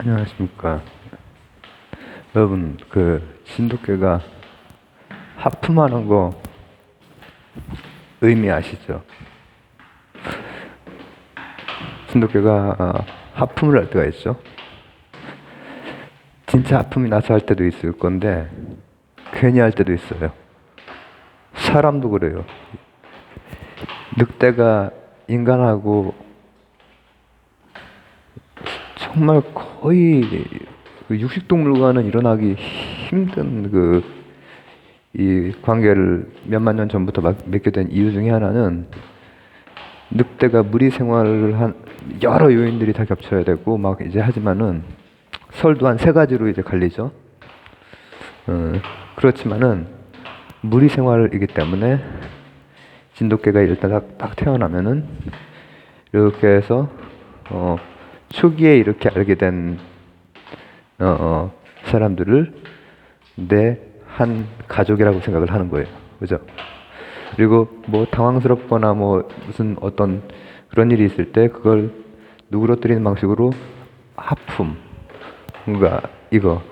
안녕하십니까. 여러분, 진돗개가 하품하는 거 의미 아시죠? 진돗개가 하품을 할 때가 있죠. 진짜 하품이 나서 할 때도 있을 건데 괜히 할 때도 있어요. 사람도 그래요. 늑대가 인간하고 정말 거의 육식동물과는 일어나기 힘든 이 관계를 몇만 년 전부터 맺게 된 이유 중에 하나는 늑대가 무리 생활을 한 여러 요인들이 다 겹쳐야 되고 막 이제 하지만은 설도 한 세 가지로 이제 갈리죠. 그렇지만은 무리 생활이기 때문에 진돗개가 일단 딱 태어나면은 이렇게 해서 초기에 이렇게 알게 된 사람들을 내 한 가족이라고 생각을 하는 거예요. 그죠? 그리고 뭐 당황스럽거나 뭐 무슨 어떤 그런 일이 있을 때 그걸 누그러뜨리는 방식으로 하품. 뭔가 이거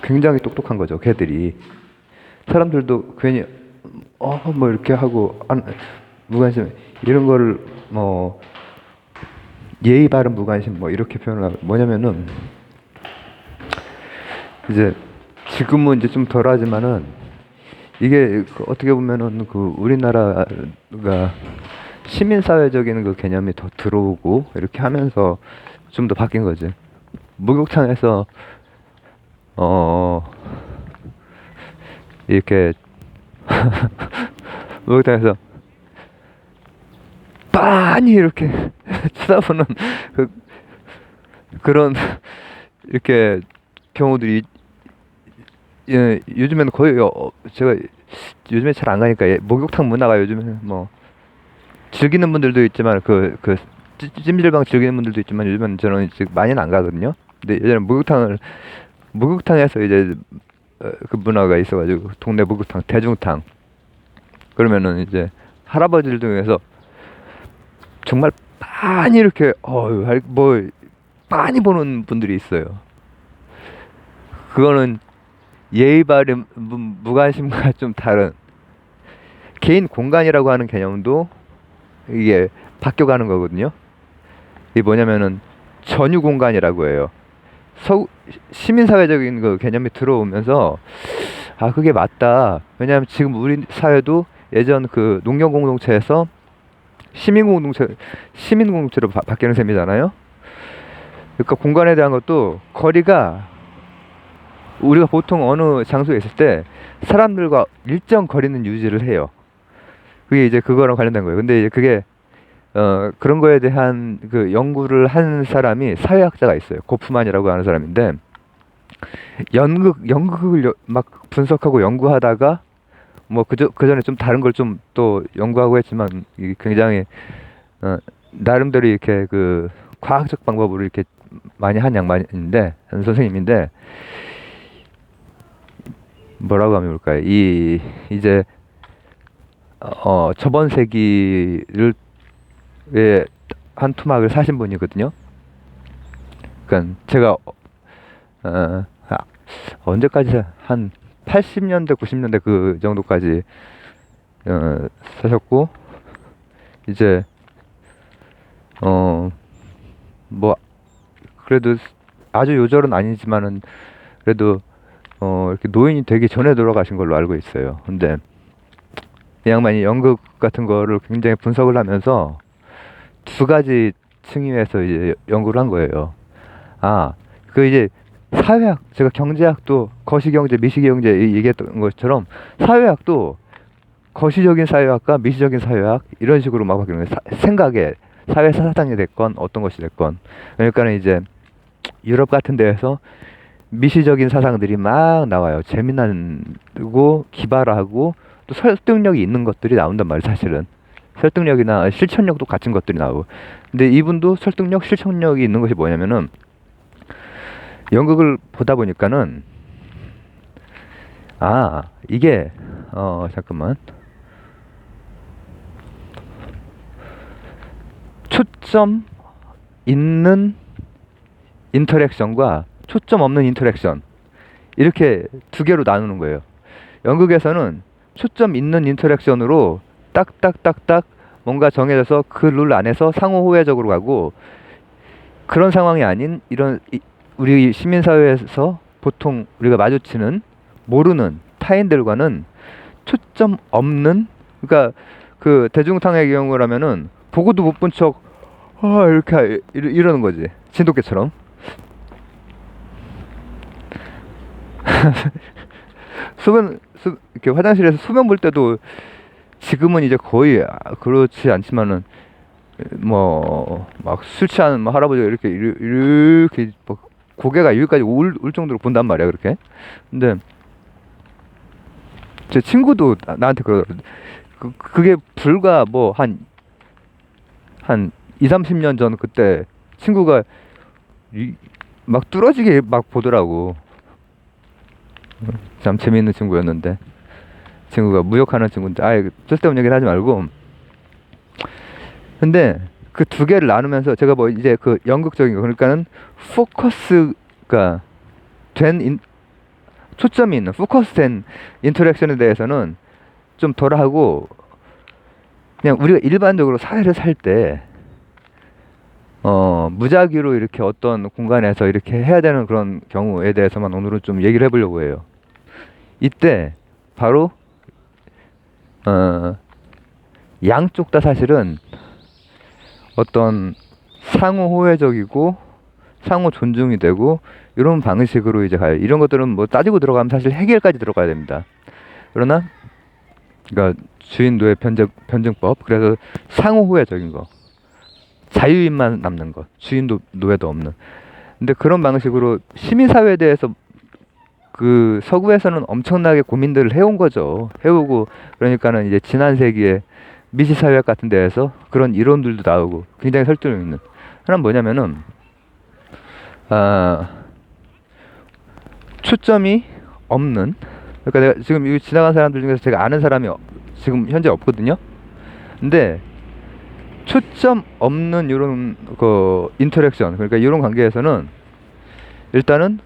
굉장히 똑똑한 거죠. 걔들이. 사람들도 괜히 뭐 이렇게 하고 무관심 이런 거를 뭐 예의 바른 무관심 뭐 이렇게 표현을 하고 뭐냐면은 이제 지금은 이제 좀 덜하지만은 이게 어떻게 보면은 우리나라가 시민사회적인 개념이 더 들어오고 이렇게 하면서 좀 더 바뀐 거지. 목욕탕에서 이렇게 목욕탕에서 빤히 이렇게 쳐다보는 그런 이렇게 경우들이 요즘에는 거의 제가 요즘에 잘 안 가니까 목욕탕 문화가 요즘에는 뭐 즐기는 분들도 있지만 찜질방 즐기는 분들도 있지만 요즘은 저는 많이는 안 가거든요. 근데 예전에 목욕탕에서 이제 그 문화가 있어가지고 동네 목욕탕 대중탕 그러면은 이제 할아버지들 중에서 정말 빤히 이렇게 뭐 빤히 보는 분들이 있어요. 그거는 예의 바른 무관심과 좀 다른 개인 공간이라고 하는 개념도 이게 바뀌어가는 거거든요. 이게 뭐냐면은 전유 공간이라고 해요. 시민사회적인 개념이 들어오면서 그게 맞다. 왜냐하면 지금 우리 사회도 예전 농경 공동체에서 시민 공동체로 바뀌는 셈이잖아요. 그러니까 공간에 대한 것도 거리가 우리가 보통 어느 장소에 있을 때 사람들과 일정 거리는 유지를 해요. 그게 이제 그거랑 관련된 거예요. 근데 이제 그게 그런 거에 대한 연구를 한 사람이 사회학자가 있어요. 고프만이라고 하는 사람인데 연극을 막 분석하고 연구하다가 뭐 그 전에 좀 다른 걸 좀 또 연구하고 했지만 이게 굉장히 나름대로 이렇게 과학적 방법으로 이렇게 많이 한 양반인데 한 선생님인데 뭐라고 하면 좋을까요? 이제 저번 세기를 한 토막을 사신 분이거든요. 그러니까 제가 어, 언제까지 한 80년대, 90년대 그 정도까지 사셨고 이제 뭐 그래도 아주 요절은 아니지만은 그래도 이렇게 노인이 되기 전에 돌아가신 걸로 알고 있어요. 근데 이 양반이 연극 같은 거를 굉장히 분석을 하면서 두 가지 층위에서 이제 연구를 한 거예요. 이제 사회학, 제가 경제학도 거시경제, 미시경제 얘기했던 것처럼 사회학도 거시적인 사회학과 미시적인 사회학 이런 식으로 막 바뀌는 거예요. 생각에 사회 사상이 됐건 어떤 것이 됐건. 그러니까는 이제 유럽 같은 데에서 미시적인 사상들이 막 나와요. 재미나고 기발하고 또 설득력이 있는 것들이 나온단 말이에요. 사실은 설득력이나 실천력도 같은 것들이 나오고. 근데 이분도 설득력, 실천력이 있는 것이 뭐냐면은 연극을 보다 보니까는 이게 잠깐만 초점 있는 인터랙션과 초점 없는 인터랙션, 이렇게 두 개로 나누는 거예요. 연극에서는 초점 있는 인터랙션으로 딱딱딱딱 뭔가 정해져서 그 룰 안에서 상호호혜적으로 가고, 그런 상황이 아닌 이런 우리 시민사회에서 보통 우리가 마주치는 모르는 타인들과는 초점 없는, 그러니까 그 대중탕의 경우라면은 보고도 못 본 척 이렇게 이러는 거지, 진돗개처럼. 이렇게 화장실에서 소변 볼 때도 지금은 이제 거의 그렇지 않지만은 뭐 막 술 취한 뭐 할아버지가 이렇게 뭐 고개가 여기까지 올 정도로 본단 말이야, 그렇게. 근데 제 친구도 나한테 그러더라고. 그게 불과 뭐 한 2, 30년 전, 그때 친구가 막 뚫어지게 막 보더라고. 참 재미있는 친구였는데, 친구가 무역하는 친구인데, 아예 쓸데없는 얘기를 하지 말고. 근데 그 두 개를 나누면서 제가 뭐 이제 그 연극적인 거, 그러니까는 포커스가 된 초점이 있는 포커스된 인터랙션에 대해서는 좀 덜하고, 그냥 우리가 일반적으로 사회를 살 때 무작위로 이렇게 어떤 공간에서 이렇게 해야 되는 그런 경우에 대해서만 오늘은 좀 얘기를 해보려고 해요. 이때 바로 양쪽 다 사실은 어떤 상호 호혜적이고 상호 존중이 되고 이런 방식으로 이제 가요. 이런 것들은 뭐 따지고 들어가면 사실 해결까지 들어가야 됩니다. 그러나 그러니까 주인 노예 변증법, 그래서 상호 호혜적인 거, 자유인만 남는 것, 주인도 노예도 없는. 근데 그런 방식으로 시민사회에 대해서 그 서구에서는 엄청나게 고민들을 해온 거죠. 해오고, 그러니까는 이제 지난 세기에 미시사회학 같은 데에서 그런 이론들도 나오고 굉장히 설득력 있는. 하나는 뭐냐면은 초점이 없는, 그러니까 내가 지금 여기 지나간 사람들 중에서 제가 아는 사람이 지금 현재 없거든요. 근데 초점 없는 이런 그 인터랙션, 그러니까 이런 관계에서는 일단은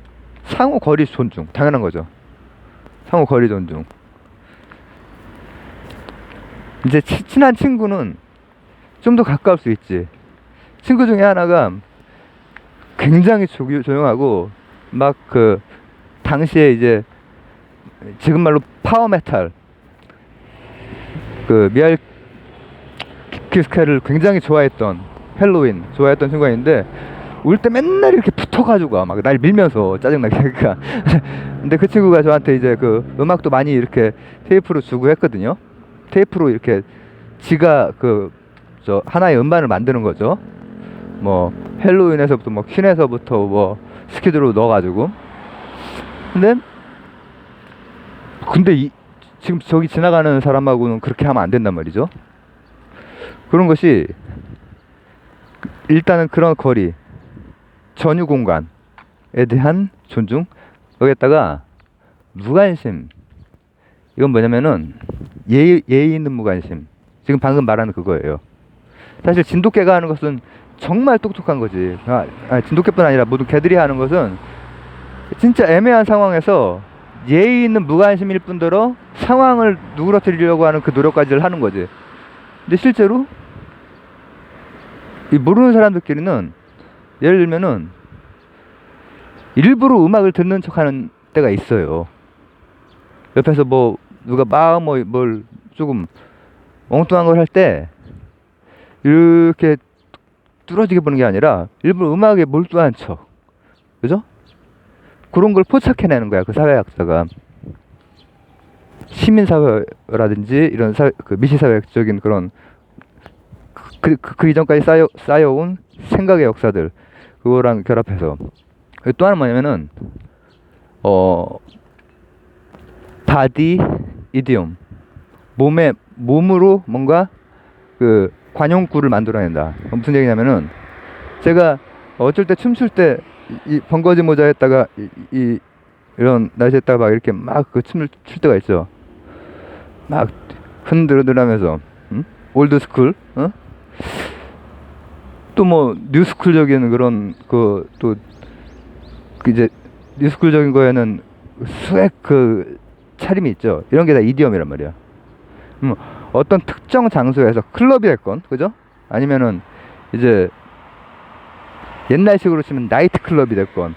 상호 거리 존중, 당연한 거죠. 상호 거리 존중. 이제 친한 친구는 좀 더 가까울 수 있지. 친구 중에 하나가 굉장히 조용하고 막 그 당시에 이제 지금 말로 파워메탈, 그 미하일 키스케를 굉장히 좋아했던, 헬로윈 좋아했던 친구가 있는데 올 때 맨날 이렇게 붙어가지고 막 날 밀면서 짜증나게 하니까. 근데 그 친구가 저한테 이제 그 음악도 많이 이렇게 테이프로 주고 했거든요. 테이프로 이렇게 지가 그 저 하나의 음반을 만드는 거죠. 뭐 헬로윈에서부터 뭐 퀸에서부터 뭐 스키드로 넣어가지고. 근데 지금 저기 지나가는 사람하고는 그렇게 하면 안 된단 말이죠. 그런 것이 일단은 그런 거리, 전유 공간에 대한 존중, 여기에다가 무관심. 이건 뭐냐면은 예의 있는 무관심. 지금 방금 말하는 그거예요. 사실 진돗개가 하는 것은 정말 똑똑한 거지. 진돗개뿐 아니라 모든 개들이 하는 것은 진짜 애매한 상황에서 예의 있는 무관심일 뿐더러 상황을 누그러뜨리려고 하는 그 노력까지를 하는 거지. 근데 실제로 이 모르는 사람들끼리는 예를 들면은 일부러 음악을 듣는 척하는 때가 있어요. 옆에서 뭐 누가 막 뭘 조금 엉뚱한 걸 할 때 이렇게 뚫어지게 보는 게 아니라 일부러 음악에 몰두한 척, 그죠? 그런 걸 포착해내는 거야, 그 사회학자가. 시민사회라든지 이런 그 미시사회적인 그런 그 이전까지 쌓여온 생각의 역사들, 그거랑 결합해서. 또 하나는 뭐냐면은 바디 이디옴, 몸으로 뭔가 그 관용구를 만들어낸다. 무슨 얘기냐면은 제가 어쩔 때 춤출 때 이 번거지 모자에다가 이런 날씨에다가 막 이렇게 막 그 춤을 출 때가 있죠. 막 흔들흔들하면서, 올드스쿨, 또 뭐 뉴스쿨적인 그런 그 또 이제 뉴스쿨적인 거에는 수액 그 차림이 있죠. 이런 게 다 이디엄이란 말이야. 어떤 특정 장소에서 클럽이 됐건, 그죠? 아니면은 이제 옛날식으로 치면 나이트 클럽이 됐건,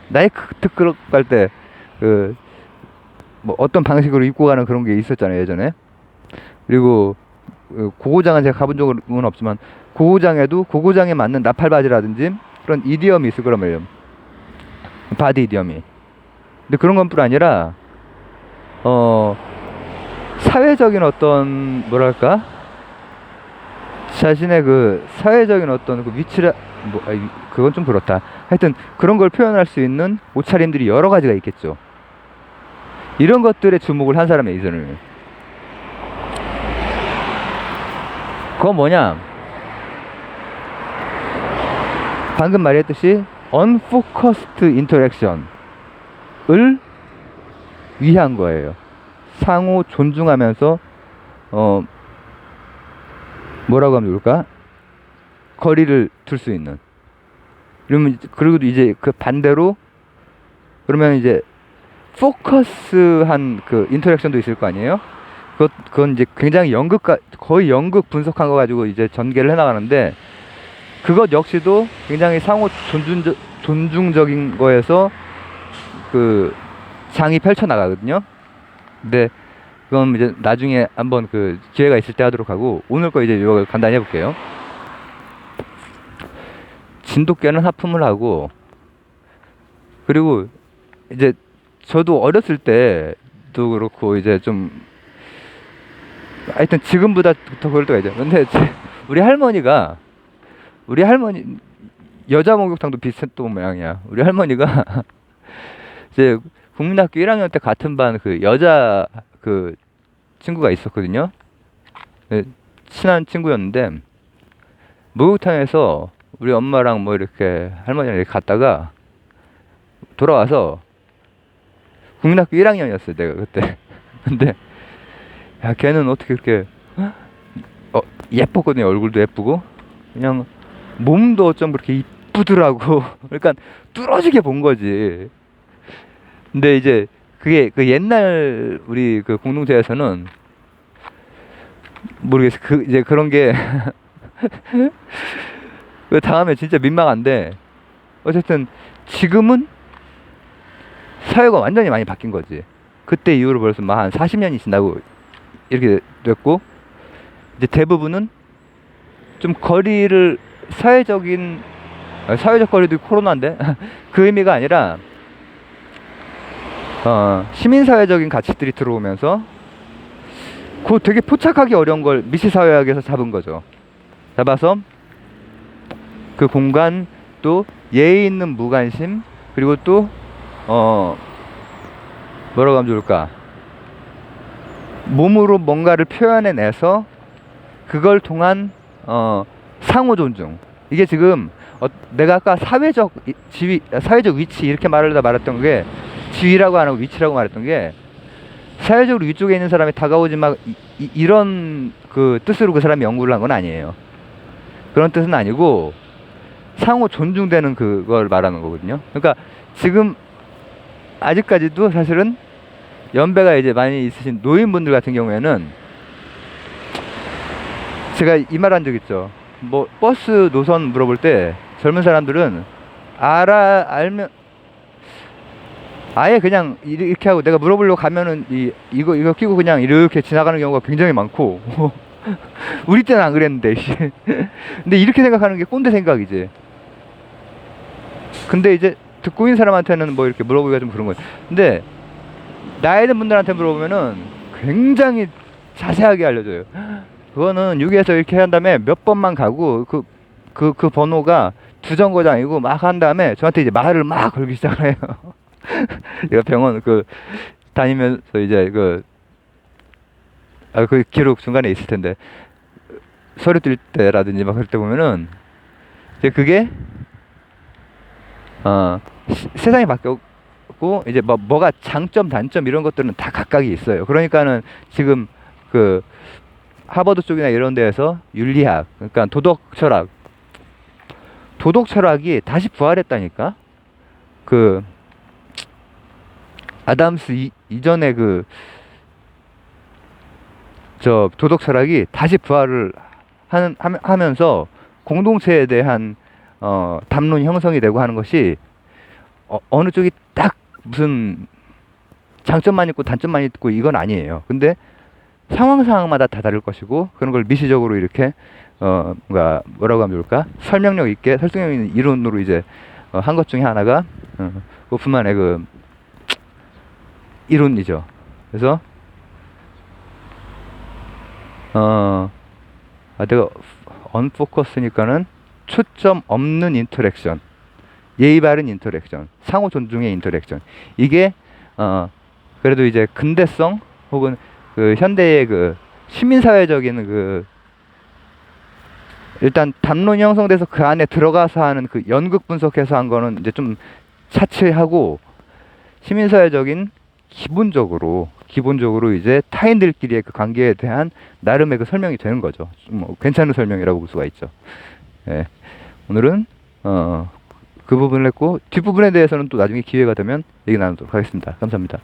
나이트 클럽 갈 때 그 뭐 어떤 방식으로 입고 가는 그런 게 있었잖아요, 예전에. 그리고 고고장은 제가 가본 적은 없지만, 고고장에도 고고장에 맞는 나팔 바지라든지 그런 이디엄이 있을 거란 말이에요. 바디 이디엄이. 근데 그런 건뿐 아니라 사회적인 어떤 뭐랄까, 자신의 그 사회적인 어떤 그 위치라, 뭐 그건 좀 그렇다. 하여튼 그런 걸 표현할 수 있는 옷차림들이 여러 가지가 있겠죠. 이런 것들에 주목을 한 사람의 이전을. 그건 뭐냐? 방금 말했듯이 unfocused interaction을 위한 거예요. 상호 존중하면서 뭐라고 하면 좋을까? 거리를 둘 수 있는. 그리고 이제 그 반대로 그러면 이제 포커스한 그 인터랙션도 있을 거 아니에요? 그건 이제 굉장히 거의 연극 분석한 거 가지고 이제 전개를 해나가는데, 그것 역시도 굉장히 상호 존중적인 거에서 그 장이 펼쳐나가거든요. 근데 그건 이제 나중에 한번 그 기회가 있을 때 하도록 하고, 오늘 거 이제 이거 간단히 해볼게요. 진돗개는 하품을 하고, 그리고 이제 저도 어렸을 때도 그렇고 이제 좀 하여튼 지금보다 더 그럴 때가 있죠. 근데 우리 할머니 여자 목욕탕도 비슷했던 모양이야. 우리 할머니가 이제 국민학교 1학년 때 같은 반 그 여자 그 친구가 있었거든요. 친한 친구였는데, 목욕탕에서 우리 엄마랑 뭐 이렇게 할머니랑 이렇게 갔다가 돌아와서, 국민학교 1학년이었어요 내가 그때. 근데 야, 걔는 어떻게 그렇게 예뻤거든요. 얼굴도 예쁘고 그냥 몸도 좀 그렇게 이쁘더라고. 그러니까 뚫어지게 본 거지. 근데 이제 그게 그 옛날 우리 그 공동체에서는 모르겠어. 이제 그런 게 그 다음에 진짜 민망한데, 어쨌든 지금은 사회가 완전히 많이 바뀐 거지. 그때 이후로 벌써 한 40년이 지나고 이렇게 됐고, 이제 대부분은 좀 거리를 사회적 거리도 코로나인데 그 의미가 아니라 시민사회적인 가치들이 들어오면서 그 되게 포착하기 어려운 걸 미시사회학에서 잡은 거죠. 잡아서 그 공간, 또 예의 있는 무관심, 그리고 또 뭐라고 하면 좋을까, 몸으로 뭔가를 표현해내서 그걸 통한 상호 존중. 이게 지금 내가 아까 사회적 위치 이렇게 말했던 게, 지위라고 안 하고 위치라고 말했던 게, 사회적으로 위쪽에 있는 사람이 다가오지 마, 이런 그 뜻으로 그 사람이 연구를 한 건 아니에요. 그런 뜻은 아니고 상호 존중되는 그걸 말하는 거거든요. 그러니까 지금 아직까지도 사실은 연배가 이제 많이 있으신 노인분들 같은 경우에는, 제가 이 말 한 적 있죠. 뭐 버스 노선 물어볼 때 젊은 사람들은 알면 아예 그냥 이렇게 하고, 내가 물어보려고 가면은 이거 끼고 그냥 이렇게 지나가는 경우가 굉장히 많고 우리 때는 안 그랬는데 근데 이렇게 생각하는 게 꼰대 생각이지. 근데 이제 듣고 있는 사람한테는 뭐 이렇게 물어보기가 좀 그런 거지. 근데 나이 든 분들한테 물어보면은 굉장히 자세하게 알려줘요. 그거는 여기에서 이렇게 한 다음에 몇 번만 가고 그 번호가 두 정거장이고 막 한 다음에 저한테 이제 말을 막 걸기 시작을 해요. 제가 병원 다니면서 이제 그 기록 중간에 있을 텐데, 서류 뛸 때라든지 막 그럴 때 보면은 이제 그게 세상이 바뀌었고, 이제 뭐가 장점 단점 이런 것들은 다 각각이 있어요. 그러니까는 지금 그 하버드 쪽이나 이런 데에서 윤리학, 그러니까 도덕 철학이 다시 부활했다니까. 그 아담스 이전에 그 저 도덕 철학이 다시 부활을 하면서 공동체에 대한 담론 형성이 되고 하는 것이 어느 쪽이 딱 무슨 장점만 있고 단점만 있고 이건 아니에요. 근데 상황마다 다 다를 것이고 그런 걸 미시적으로 이렇게 뭔가 뭐라고 하면 좋을까? 설명력 있게 설득력 있는 이론으로 이제 한 것 중에 하나가 고프만의 그 이론이죠. 그래서 내가 언포커스니까는 초점 없는 인터랙션, 예의 바른 인터랙션, 상호 존중의 인터랙션. 이게 그래도 이제 근대성 혹은 그 현대의 그 시민사회적인 그 일단 담론이 형성돼서 그 안에 들어가서 하는 그 연극 분석해서 한 거는 이제 좀 차치하고 시민사회적인 기본적으로 이제 타인들끼리의 그 관계에 대한 나름의 그 설명이 되는 거죠. 뭐 괜찮은 설명이라고 볼 수가 있죠. 예. 오늘은 그 부분을 했고 뒷부분에 대해서는 또 나중에 기회가 되면 얘기 나누도록 하겠습니다. 감사합니다.